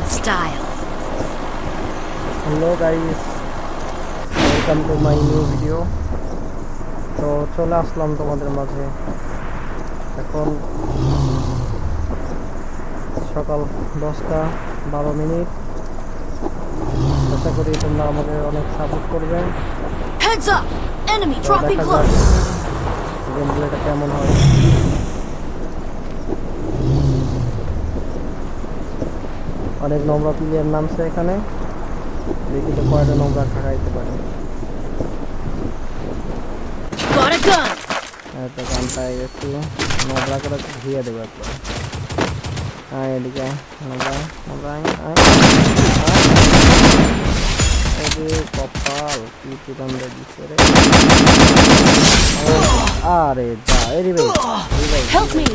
style. Hello guys, welcome to my new video. তো চলে আসলাম তোমাদের মাঝে। এখন সকাল 10:12। আশা করি তোমরা আমাদের অনেক সাপোর্ট করবে। Heads up! Enemy তো dropping দেখা যাক close. গেম প্লেটা কেমন হয়। অনেক নোংরা প্লেয়ার নামছে এখানে, দেখি তো কয়টা নোংরা খাইতে পারে। Got a gun. তো গানটা গেছি, নোংরা করে ধুয়ে দেবো একবার। এদিকে নোংরা নোংরা কপাল কি চিকান্দা দিচ্ছে রে। আরে যা এরি ভাই Help me.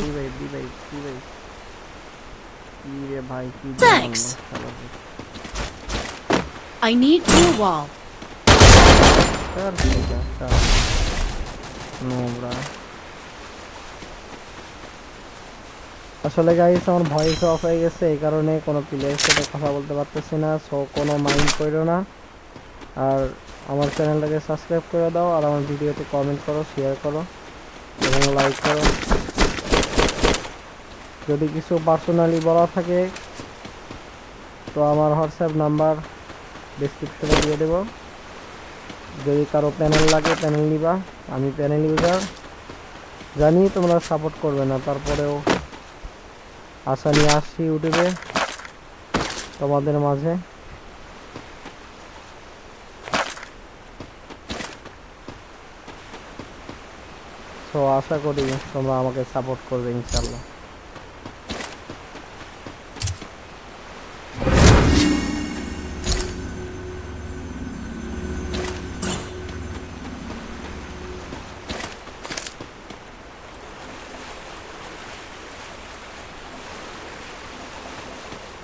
কি রে ভাই কি Thanks. I need blue wall. নোংরা আসলে গাইস আমার ভয়েস অফ হয়ে গেছে, এই কারণে কোনো প্লেয়ারের সাথে কথা বলতে পারতেছি না। সো কোনো মাইন্ড করো না, আর আমার চ্যানেলটাকে সাবস্ক্রাইব করে দাও, আর আমার ভিডিওতে কমেন্ট করো, শেয়ার করো এবং লাইক করো। যদি কিছু পার্সোনালি বলা থাকে তো আমার হোয়াটসঅ্যাপ নাম্বার ডেসক্রিপশনে দিয়ে দেব। যদি কারো প্যানেল লাগে প্যানেল নিবা, আমি প্যানেল ইউজার। জানি তোমরা সাপোর্ট করবে না, তারপরেও আশা নিয়ে আসছি ইউটিউবে তোমাদের মাঝে। তো আশা করি তোমরা আমাকে সাপোর্ট করবে ইনশাল্লাহ।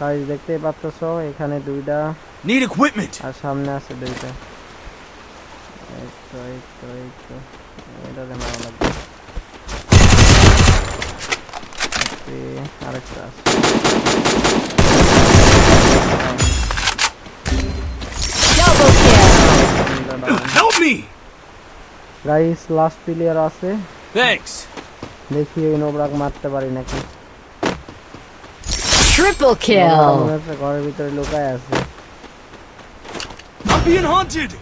গাইস দেখতেই পাচ্ছো এখানে দুইটা Need equipment. আর সামনে আছে দুইটা। এই তো এটাতে মারা লাগবে। আরেকটা আছে। Double kill. Help me. Guys last player আছে, Thanks. দেখি ওই নোবরাক মারতে পারি নাকি। Triple নোবরাক kill. মনে হচ্ছে ঘরের ভিতরে লুকায় আছে। I'm being hunted.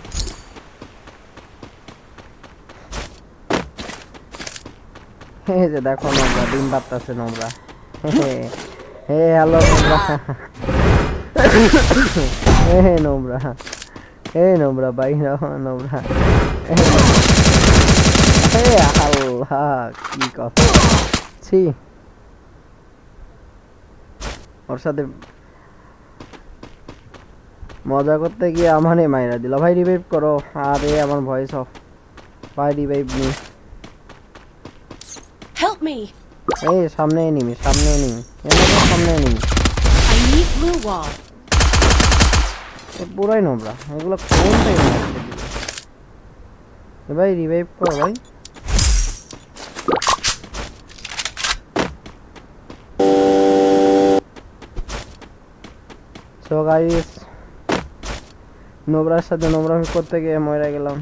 এই যে দেখো নোবরা ডিম পাততেছে নোবরা। হে হ্যালো নোবরা। হে নোবরা, হে নোবরা ভাই নোবরা। হে আল্লাহ কি কথা ছি। ওর সাথে মজা করতে গিয়ে আমারে মাইরা দিল। ভাই রিভাইভ করো। আরে আমার ভয়েস অফ। ভাই রিভাইভ নি। Help me. এই সামনে এনিমি, সামনে এনিমি, সামনে enemy. I need blue wall. পুরাই নোংরা এগুলো কোন টাইমে আসছে ভাই রিভাইভ করো ভাই। সো গাইস নোবরার সাথে নোবরামি করতে গিয়ে মরে গেলাম।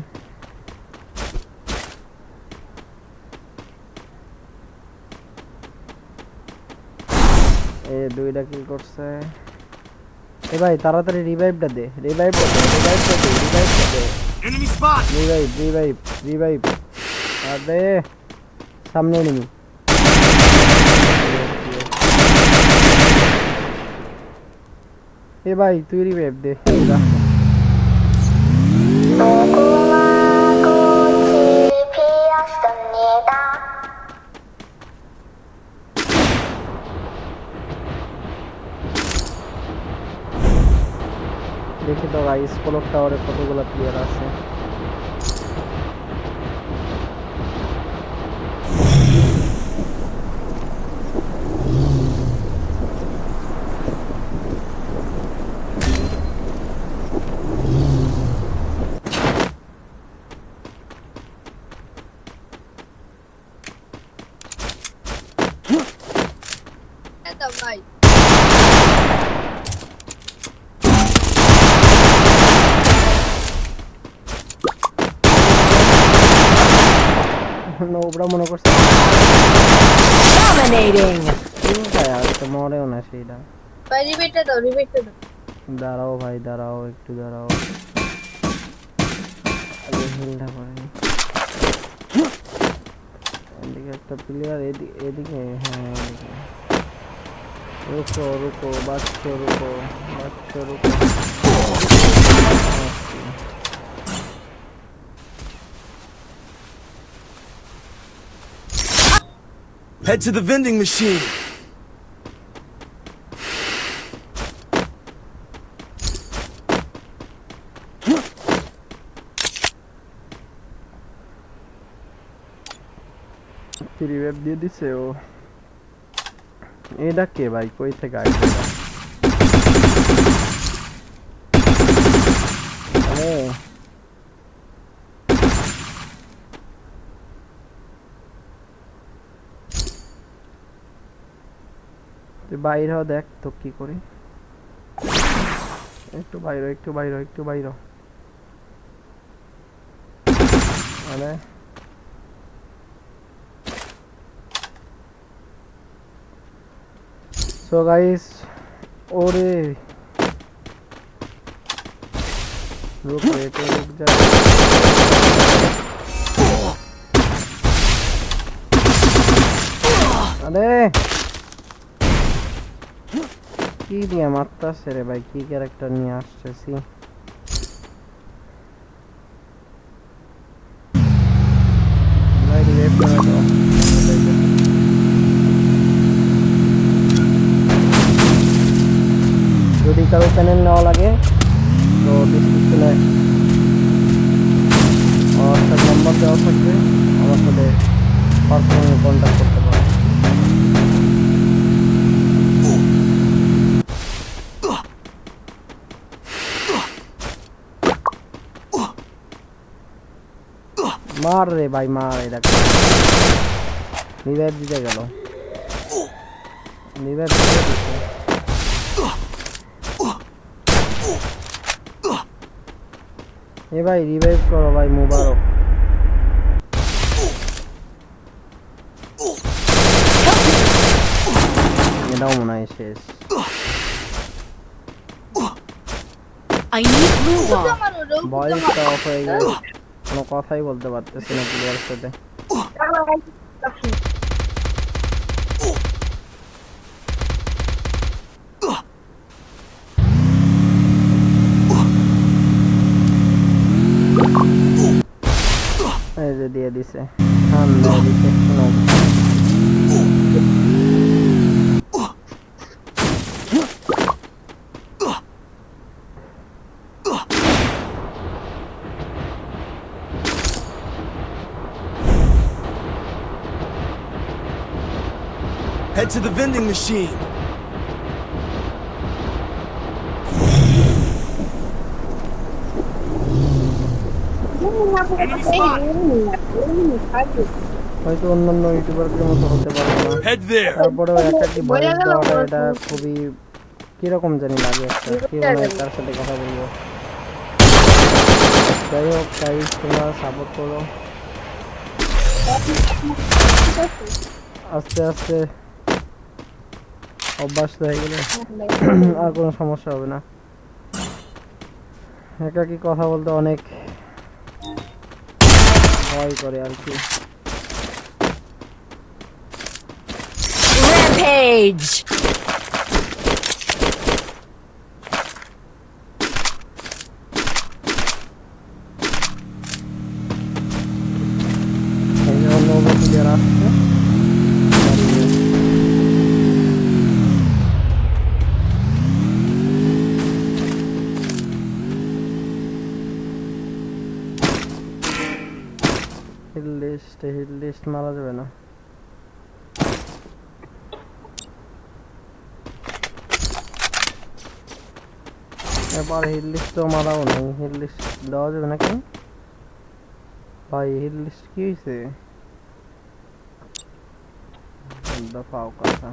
এই দুইটা কি করছে। এ ভাই তাড়াতাড়ি রিভাইভটা দে, রিভাইভটা দে। Enemy spot. রিভাইভ আরে সামনে এনিমি। এ ভাই তুই রিভাইভ দে। দেখি তো গাইস ক্লক টাওয়ারে কতগুলো প্লেয়ার আছে। ভাই ওরা মনে করছে Dominating. চিন্তায় আর তো মরেও না সেইটা। ভাই রিবেটটা দাও। দাঁড়াও ভাই, দাঁড়াও, একটু দাঁড়াও, আগে হিলটা করে নি। এদিকে একটা প্লেয়ার, এদিকে, হ্যাঁ এদিকে। রুকো রুকো বাচ্চো, রুকো বাচ্চো, রুকো। Head to the vending machine. Revive দিয়ে দিছে ও। এটা কে ভাই, কই থেকে আসছে? আরে তুই বাইরে হ, দেখ তো কি করি। একটু বাইরে, একটু বাইরে, একটু বাইরে। আরে সো গাইস, ওরে रुक रे, तो रुक जा। अरे কি দিয়ে মারতাছে রে ভাই, কি ক্যারেক্টার নিয়ে আসছেছি। ভাই রিভাইভ করে দাও। যদি কারো প্যানেল নেওয়া লাগে তো ডিসক্রিপশনে আমার নাম্বার দেওয়া থাকবে, আমার সাথে পার্সোনালি কন্ট্যাক্ট করতে পারো। মার রে ভাই মার, এটা রিভাইভ দিতে গেল, রিভাইভ দিতে দিচ্ছে। এ ভাই রিভাইভ করো ভাই, মুবারক। এটাও মনে হয় শেষ। I need blue wall. ভয়েসটা অফ হয়ে গেল, কোনো কথাই বলতে পারতেছি না প্লেয়ারের সাথে। এই যে দিয়ে দিছে, ঠান্ডা দিছে। Head to the vending machine. Enemy spotted. হয়তো অন্যান্য ইউটিউবারদের মতো হতে পারে না, Head there. তারপরেও একাকি ভয়েস দেওয়াটা এটা খুবই কিরকম জানি লাগে একটা, কিভাবে তার সাথে কথা বলবো। যাই হোক গাইস, তোমরা সাপোর্ট করো, আস্তে আস্তে অভ্যাস হয়ে গেলে আর কোনো সমস্যা হবে না। একাকি কথা বলতে অনেক ভয় করে আর কি। Rampage. এই যে অন্য প্লেয়ার আসছে, হিল লিস্ট মারা যাবে না। এবার হিল লিস্ট তো মারাও নাই, হিল লিস্ট দেওয়া যাবে নাকি ভাই? হিল লিস্ট কি হয়েছে? দফাও কথা।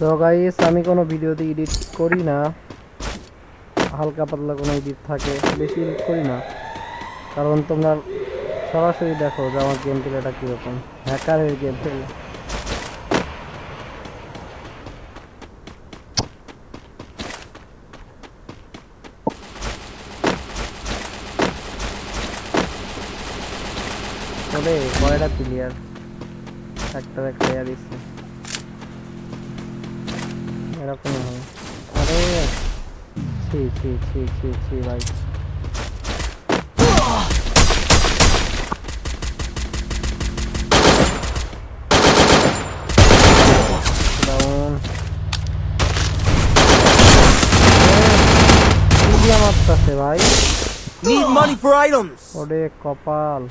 তো গাইস আমি কোনো ভিডিওতে এডিট করি না, হালকা পাতলা কোনো এডিট থাকে, বেশি এডিট করি না, কারণ তোমরা সরাসরি দেখো যে আমার গেম প্লেটা কীরকম, হ্যাকারের গেম প্লে। তবে কয়টা প্লেয়ার একটা প্লেয়ার দিচ্ছে এরকম হয়। আরে ছি ছি ছি ছি ছি ভাই, ডাউন মারতেছে ভাই। Need money for items. ওরে কপাল,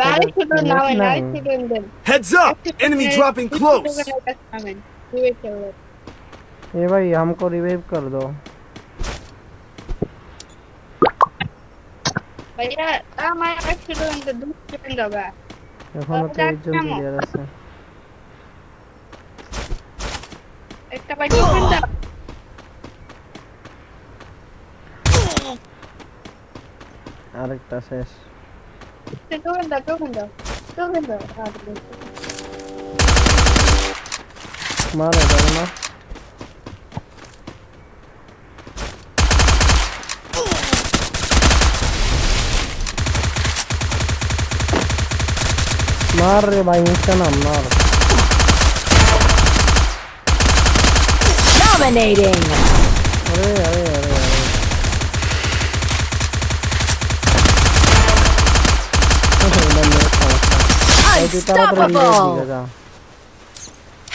Bari şuradan Net namin, lang. ay şuradan. Heads up! Enemy dropping close. ए भाई हमको रिवाइव कर दो। Kaya tama ay şuradan da ba. এখনো 23 জন প্লেয়ার আছে। একটা বাড়ি ওখান দাও। আরেকটা শেষ। ওখান দাও। মারা যাবে না। मार रे भाई, इसका नाम मार। Dominating. अरे अरे अरे अरे Unstoppable.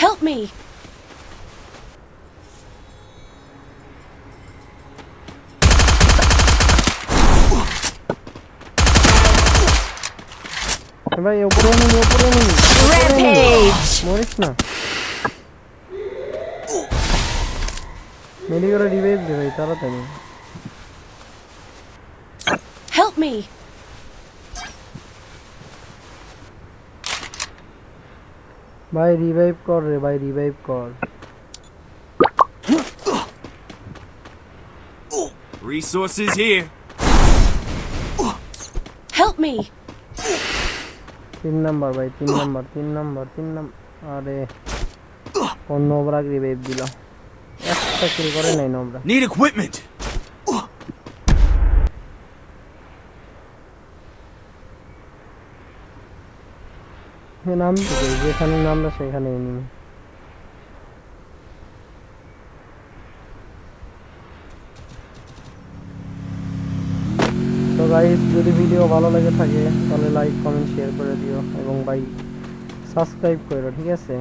Help me. भाई ऊपर नहीं Rampage. मोरिस ना मेरी को रिवाइव दे भाई ताড়াতাড়ি। Help me. भाई रिवाइव कर रे भाई, रिवाइव कर। Resources here. Help me. 3 number भाई, 3 नंबर। अरे কোন নোবরা রিভাইভ দিল, একটা কিল করে নাই নোবরা। Need equipment. নাম যেখানে নামলো সেখানে এনিমি। তো গাইস যদি ভিডিও ভালো লাগে থাকে তাহলে লাইক কমেন্ট শেয়ার করে দিও এবং ভাই সাবস্ক্রাইব করো, ঠিক আছে?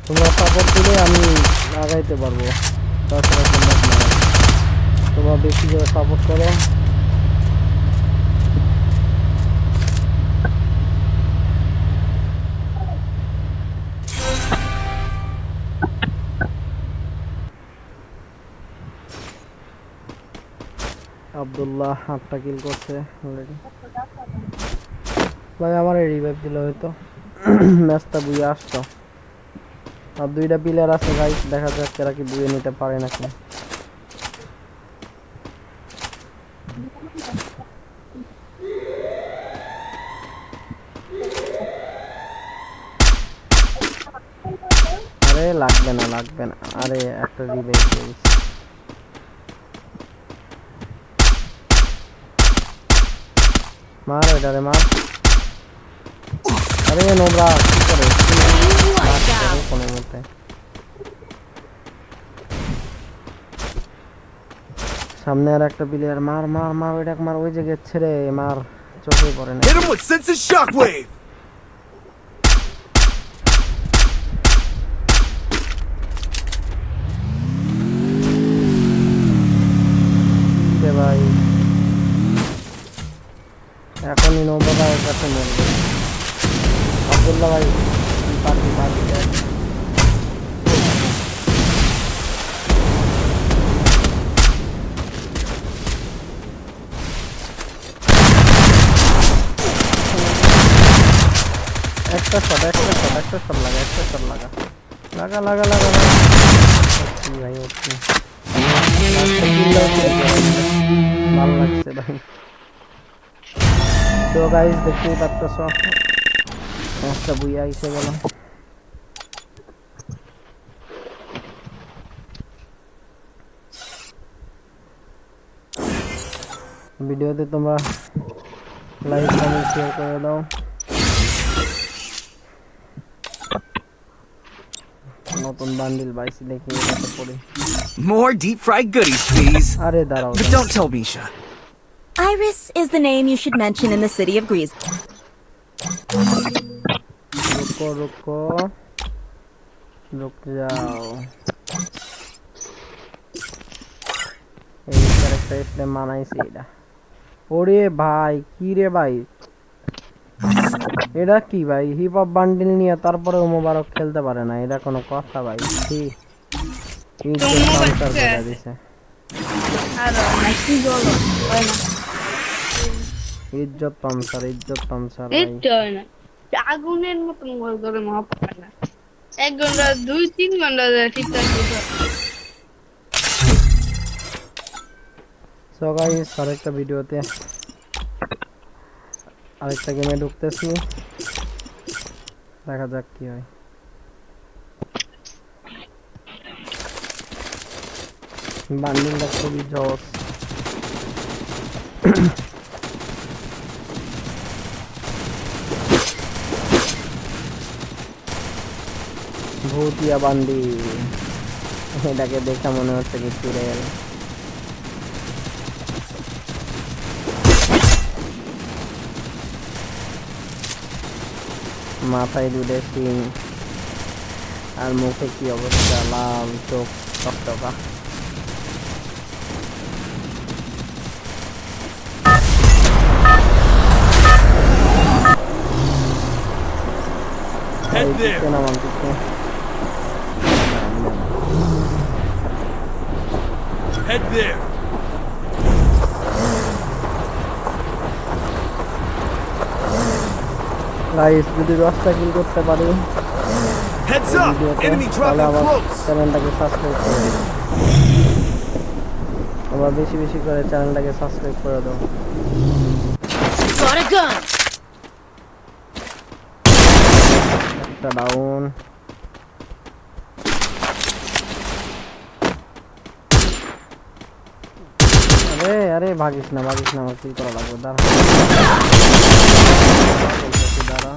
তোমরা সাপোর্ট দিলে আমি আগাইতে পারবো, তাছাড়া সম্ভব না। তোমরা বেশি করে সাপোর্ট করো। আব্দুল্লাহ 8টা কিল করছে অলরেডি। ভাই আমার রিভাইভ দিল হয়তো, ম্যাচটা বুয়ে আসতো। আর 2টা প্লেয়ার আছে গাইস, দেখা যাক এরা কি বুয়ে নিতে পারে নাকি। আরে লাগবে না। আরে একটা রিভাইভ দিয়েছি। মার এটারে মার। আরে নোবরা কি করে কোনো মতে। সামনে আর একটা প্লেয়ার, মার ওইটা মার, ওই যে গেছে রে, মার, চোখে পড়ে না। Hit him with senses shockwave. ভাই এখনই নোবরা কাছে মরবে। আব্দুল্লাহ ভাই পার্টি একটা শট লাগা লাগা লাগা কি ভাই ওকে ভালো লাগছে ভাই তো গাইস দেখতেই পাচ্ছ একটা বুইয়া এসে গেল ভিডিওতে তোমরা লাইক কমেন্ট শেয়ার করে দাও নতুন বান্ডিল বাইসি দেখি এটাতে পড়ে More deep fried goodies, please. আরে দাঁড়াও But don't tell Misha. Iris is the name you should mention in the city of Greece. रुको रुक जाओ এই ক্যারেক্টার इसने মানাইছে এটা ওরে ভাই কি রে ভাই এটা কি ভাই হিপ হপ বান্ডিল নিয়ে তারপরে মোবারক খেলতে পারে না এটা কোনো কথা ভাই কি ইজ্জত কাউন্টার করে দিছে আর নাকি বলো হয় না ইজ্জত পামসার ভাই দেখতে হয় না আগুনের মতন গোল করে মাপ পায় না 1 ঘন্টা 2-3 ঘন্টা ঠিকঠাক দিতে সো গাইস আরেকটা ভিডিওতে আরেকটা গেমে ঢুকতেছি দেখা যাক কি হয় বান্ডিলটা খুবই জোস ভূতিয়া বান্ডি এটাকে দেখে মনে হচ্ছে কি চুড়েল মাথায় দুধে সিং আর মুখে কি অবস্থা লাল চোখ টকটকা Head there. Head there. Guys যদি 10টা কিল করতে পারি Heads এই up. ভিডিওতে Enemy তাহলে dropping আমার close. চ্যানেলটাকে সাবস্ক্রাইব করে দিও তোমরা বেশি বেশি করে চ্যানেলটাকে সাবস্ক্রাইব করে দাও Got a gun. একটা ডাউন আরে আরে ভাগিস না আমার কিল করা লাগবে দাঁড়া দাঁড়া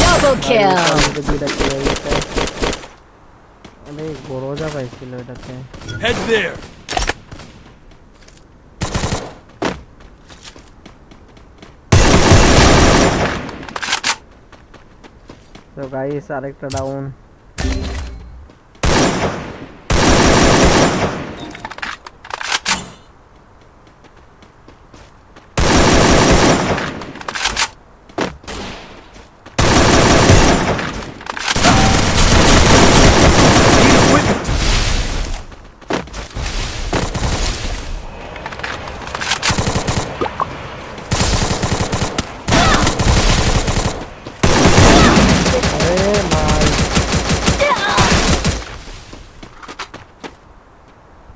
Double kill. আরে গরজা পাইছিল এটাতে Head there. তো গাইস আরেকটা ডাউন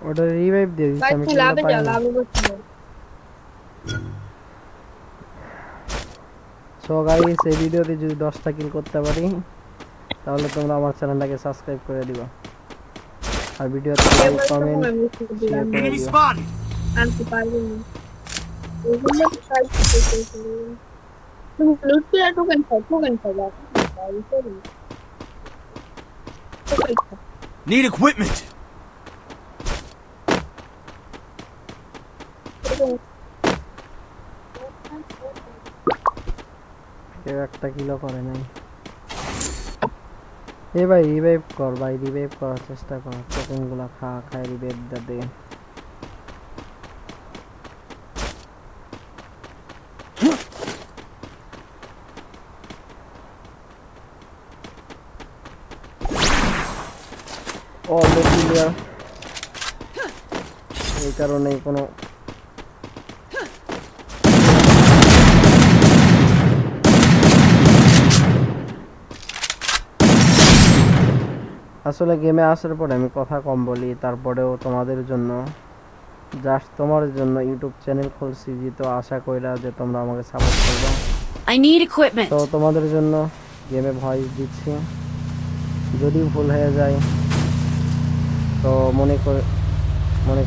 ওটা রিভাইভ দিয়ে দিচ্ছি আমি লাভে খেলতে যাও পারি না লাভে করতে সো গাইস এই ভিডিওতে যদি 10টা কিল করতে পারি তাহলে তোমরা আমার চ্যানেলটাকে সাবস্ক্রাইব করে দিবা আর ভিডিওতে লাইক কমেন্ট শেয়ার করে Enemy দিও spotted. আনতে পারবে না এগুলো কাজ করতে তুমি লুট করে টোকেন খাও Need equipment. কেউ একটা কিলো করে নাই এ ভাই রিভাইভ কর ভাই রিভাইভ করার চেষ্টা কর টোকেনগুলো খায় রিভাইভ দে all the clear এই কারণেই কোনো আসলে গেমে আসার পরে আমি কথা কম বলি, তারপরেও তোমাদের জন্য জাস্ট তোমার জন্য ইউটিউব চ্যানেল খুলছি, তো আশা কইরা যে তোমরা আমাকে সাপোর্ট করবে। I need equipment. তো তোমাদের জন্য গেমে ভয়েস দিচ্ছি, যদি ভুল হয়ে যায় তো মনে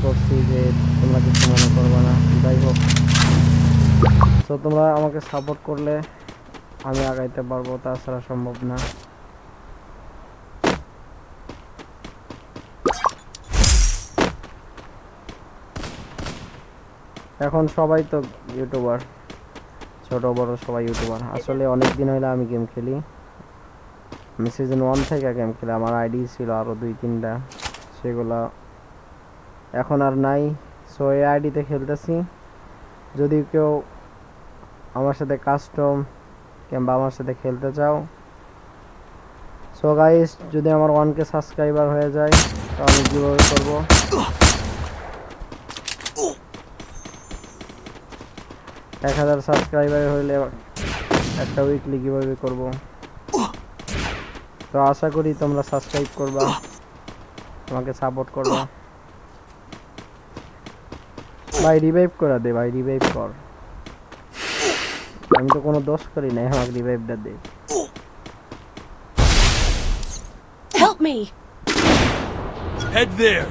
করছি যে তোমরা কিছু মনে করবে না। যাই হোক, তো তোমরা আমাকে সাপোর্ট করলে আমি আগাইতে পারবো, তাছাড়া সম্ভব না। এখন সবাই তো ইউটিউবার, ছোট বড় সবাই ইউটিউবার। আসলে অনেক দিন হইলো আমি গেম খেলি, আমি সিজন 1 থেকে গেম খেলি। আমার আইডি ছিল আরো 2-3টা, সেগুলা এখন আর নাই। সো এই আইডিতে খেলতেছি। যদি কেউ আমার সাথে কাস্টম কিংবা আমার সাথে খেলতে চাও, সো গাইস, যদি আমার 1K সাবস্ক্রাইবার হয়ে যায় তো আমি কিভাবে করব, এক 1000 সাবস্ক্রাইবার হইলে একটা উইকলি কিভাবে করব। তো আশা করি তোমরা সাবস্ক্রাইব করবা, আমাকে সাপোর্ট করবা। ভাই রিভাইভ করে দে, ভাই রিভাইভ কর। আমি তো কোনো দোষ করি নাই, আমাকে রিভাইভটা দে। Help me. Head there.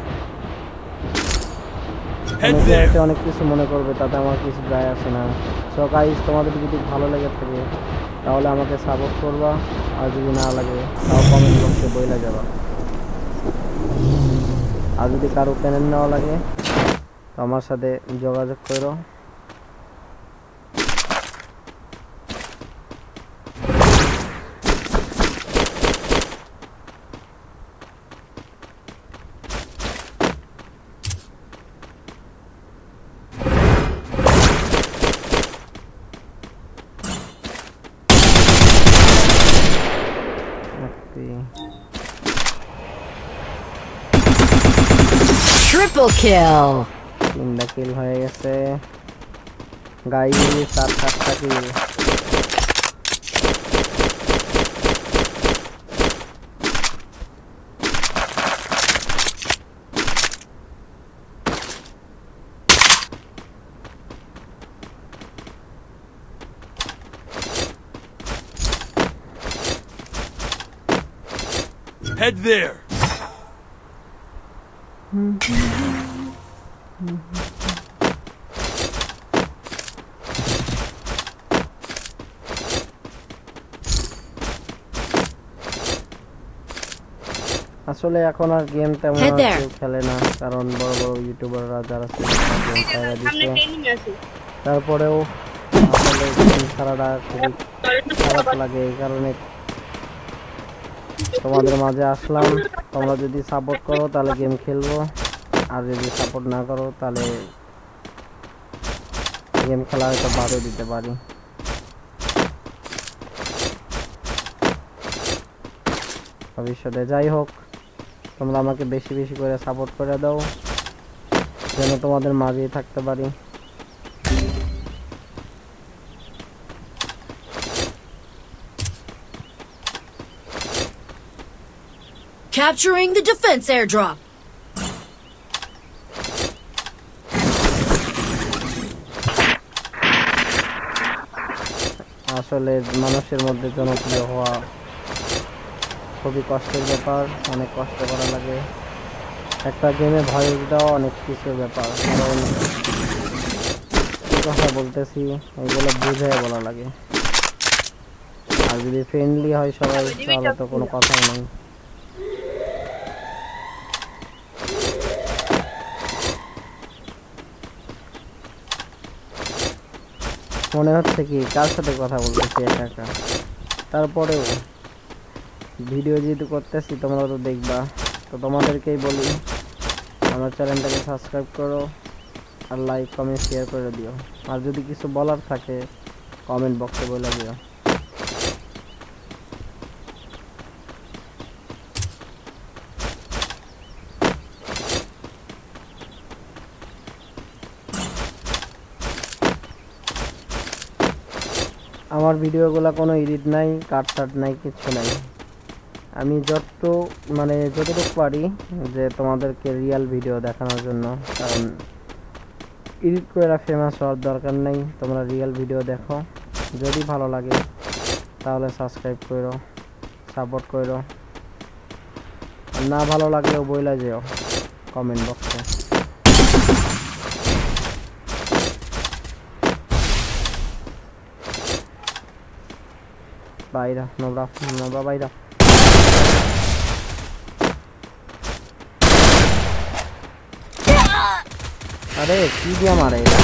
Head অনেকে there. এতে অনেক কিছু মনে করবে, তাতে আমার কিছু যায় আসে না। সো গাইস, তোমাদের যদি ভালো লেগে থাকে তাহলে আমাকে সাপোর্ট করবা, আর যদি না লাগে তাও কমেন্ট বক্সে বইলা যাবা। আর যদি কারো প্যানেল নেওয়া লাগে তো আমার সাথে যোগাযোগ করো। Triple kill. 3টা কিল হয়ে গেছে গাইস, 7টা কিল। Head there. আসলে এখন আর গেম তেমন Head আর there. কেউ খেলে না, কারণ বড় বড় ইউটিউবাররা যারা ছিল গেম ছাড়া সামনে দিচ্ছে। ট্রেনিং আছে। তারপরেও আসলে গেম ছাড়াটা খুবই খারাপ লাগে, এই কারণে তোমাদের মাঝে আসলাম। তোমরা যদি সাপোর্ট করো তাহলে গেম খেলবো, আর যদি সাপোর্ট না করো তাহলে গেম খেলা হয়তো বাদও দিতে পারি। ভবিষ্যতে যাই হোক, তোমরা আমাকে বেশি বেশি করে সাপোর্ট করে দাও, যেন তোমাদের মাঝেই থাকতে পারি। Capturing the defense airdrop. আসলে মানুষের মধ্যে জনপ্রিয় হওয়া খুবই কষ্টের ব্যাপার, অনেক কষ্ট করা লাগে। একটা গেমে ভয়েস দেওয়া অনেক কিছুর ব্যাপার, কারণ কি কথা বলতেছি এগুলো বুঝে বলা লাগে। আর যদি ফ্রেন্ডলি হয় সবাই তাহলে তো কোনো কথাই নেই। মনে হচ্ছে কি কার সাথে কথা বলতেছি একা একা। তারপরেও ভিডিও যেহেতু করতেছি তোমরা তো দেখবা, তো তোমাদেরকেই বলি আমার চ্যানেলটাকে সাবস্ক্রাইব করো, আর লাইক কমেন্ট শেয়ার করে দিও। আর যদি কিছু বলার থাকে কমেন্ট বক্সে বলে দিও। আমার ভিডিওগুলো কোনো এডিট নাই, কাট নাই, কিছু নাই। আমি যতটুকু পারি যে তোমাদেরকে রিয়েল ভিডিও দেখানোর জন্য, কারণ এডিট করে ফেমাস হওয়ার দরকার নেই। তোমরা রিয়েল ভিডিও দেখো, যদি ভালো লাগে তাহলে সাবস্ক্রাইব করো, সাপোর্ট করো। আর না ভালো লাগলেও বইলা যেও কমেন্ট বক্সে। বাইরা নোবরা বাইরা। আরে কি দিয়া মারে এটা?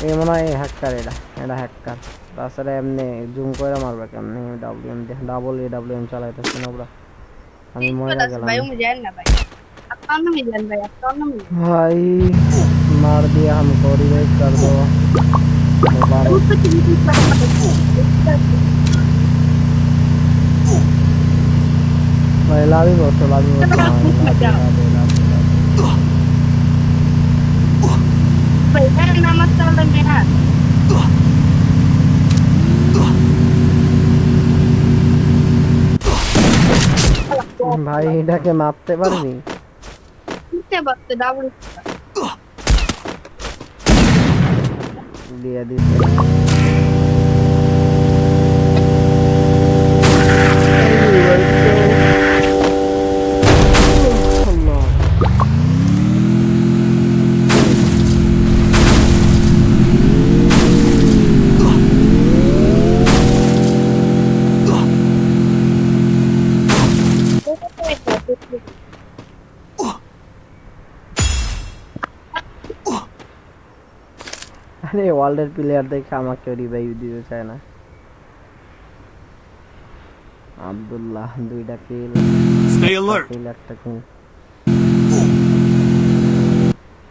এই মনে হয় হ্যাকার, এটা হ্যাকার। তাছাড়া এমনি জুম করে মারবে কেমনি? ডাব্লিউএম চালাইতেছে নোবরা। আমি মরে গেলাম भाई मुझे ना भाई अकाउंट में मिलन भाई अकाउंट में मिलन भाई। मार दिया हमको, रिवाइव कर दो मुबारक। कुछ भाई लाभी बसो भाई है नमस्ते वाला में है ভাই এটাকে মারতে পারবি? कितने वक्त डाबल দিয়ে দিছে। আল্লাহ। আরে ওয়ার্ল্ডের প্লেয়ার দেখে আমাকে রিভাইভ দিতে চায় না। আব্দুল্লাহ 2টা কিল, Stay alert. একটা কিল।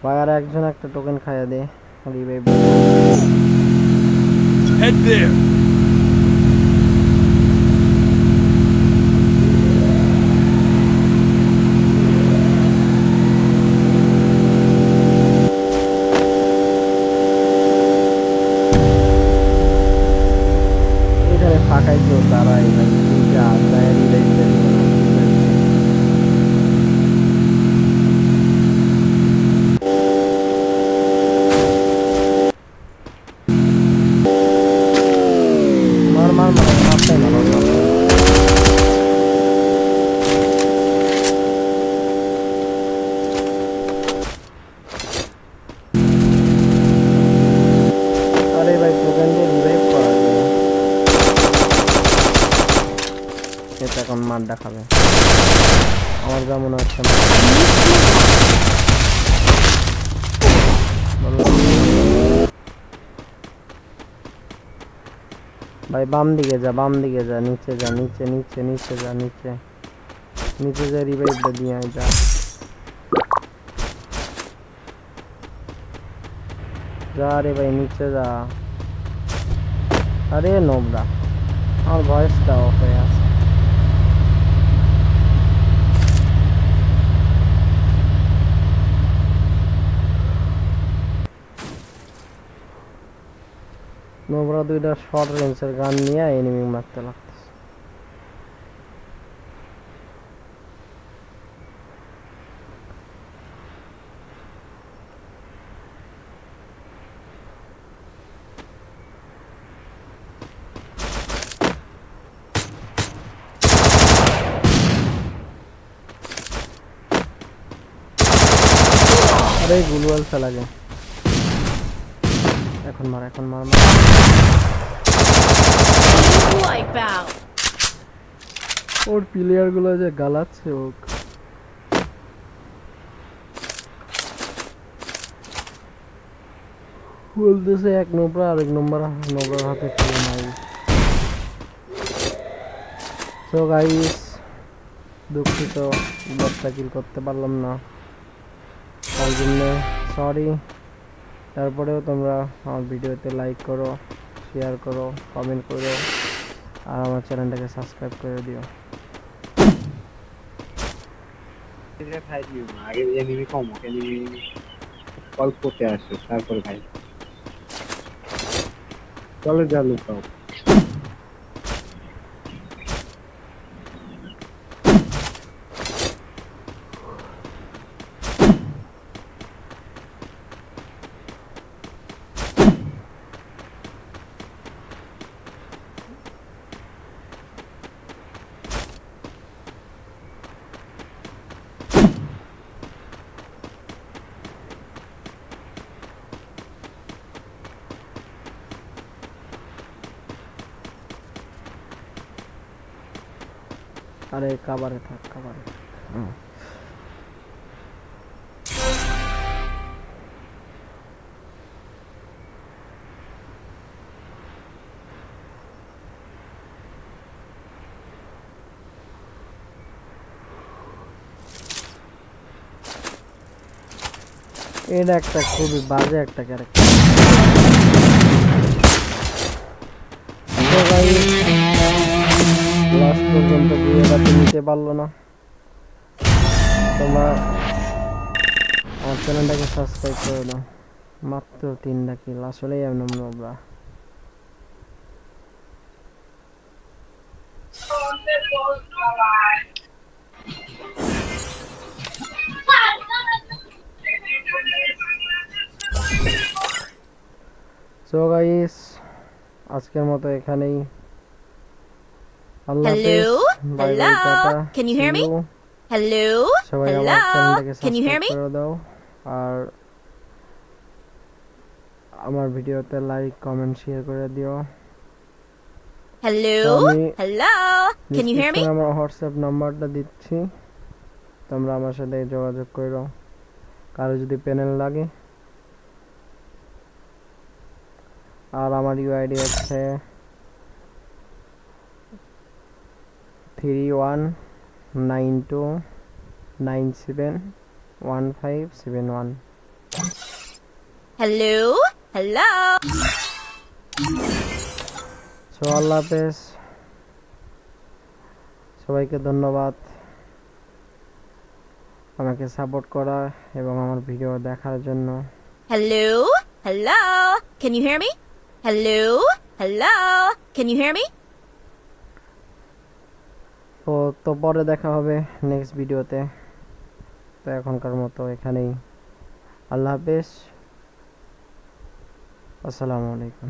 ফায়ার একজন একটা টোকেন খাইয়া দে, রিভাইভ। Head there. এখানে ফাঁকাই কেউ দাঁড়ায় ভাই, যা যায় রিভাইভ দেয়। মারতেই মারো। আরে ভাই টোকেন দিয়ে রিভাইভ করা যায়। এটা এখন মারটা খাবে আমার যা মনে হচ্ছে। ভাই বাম দিকে যা, নিচে যা, নিচে যা, রিভাইভটা দিয়ে আয়, যা রে ভাই নিচে যা। আরে নোবরা, আমার ভয়েসটা অফ হয়ে আছে। নোবরা 2টা শর্ট রেঞ্জের গান নিয়ে এনিমি মারতে লাগতেছে। আরে গুলওয়াল লাগে। এখন মার। Wipeout. ওর প্লেয়ার গুলো যে গালাচ্ছে ওক। বলতেছে এক নোবরা আরেক নোবরার হাতে খেলে নাই। সো গাইস, দুঃখিত বটটা কিল করতে পারলাম না, তার জন্য সরি। তারপরেও তোমরা আমার ভিডিওতে লাইক করো, শেয়ার করো, কমেন্ট করো, আর আমার চ্যানেলটাকে সাবস্ক্রাইব করে দিও। আগে এনিমি কম, এনিমি কল করতে আসে তারপরে ভাই চলে যাবে সব। আরে কাবারে থাক, কাবারে। এটা একটা খুবই বাজে একটা ক্যারেক্টার। লাস্ট পর্যন্ত ভিডিওটা নিতে পারলো না। তোমরা আমার চ্যানেলটাকে সাবস্ক্রাইব করে দাও। মাত্র 3টা কিল, আসলেই এমন নোবরা। সো গাইস, আজকের মতো এখানেই। আল্লাহ হাফেজ, Hello? Bye bye, Hello? Tata, Can you hear see me? you। Hello? সবাই আমার Hello? চ্যানেলটাকে Can you hear subscribe me? করে দাও, আর আমার ভিডিওতে লাইক, কমেন্ট, শেয়ার করে দিও। Hello? আমি Hello? Can you hear me? ডিসক্রিপশনে আমার হোয়াটসঅ্যাপ নাম্বারটা দিচ্ছি, তোমরা আমার সাথে যোগাযোগ করো কারো যদি প্যানেল লাগে। আর আমার ইউআইডি হচ্ছে 3192971571। Hello? Hello? সো আল্লাহ হাফেজ, সবাইকে ধন্যবাদ আমাকে সাপোর্ট করা এবং আমার ভিডিও দেখার জন্য। Hello? Hello? Can you hear me? Hello? Hello? Can you hear me? তো পরে দেখা হবে নেক্সট ভিডিওতে। তো এখনকার মতো এখানেই। আল্লাহ হাফেজ, আসসালামু আলাইকুম।